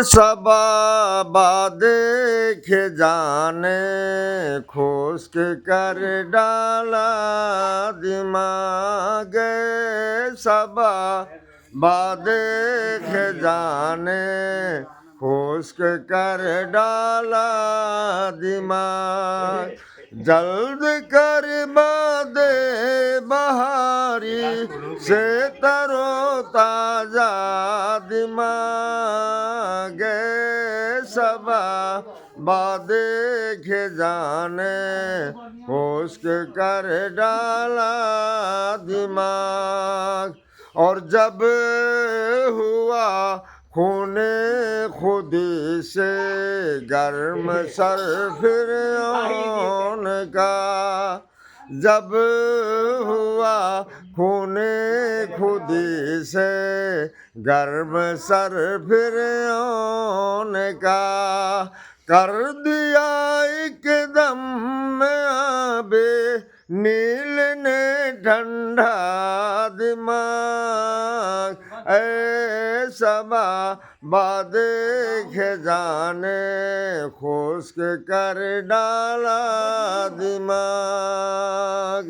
सबा देख जाने खुश्क कर डाला दिमाग। सबा देख जाने खुश्क कर डाला दिमाग। जल्द कर बादे बहारी से तरो ताजा दिमाग। सबा देख जाने खुश्क कर डाला दिमाग। और जब हुआ खूने खुदी से गर्म सर फिरौन का। जब हुआ खूने खुदी से गर्म सर फिरौन का। कर दिया एकदम में आबे नील ने ठंडा दिमाग। ऐ सबा देख जाने खुश्क कर डाला दिमाग।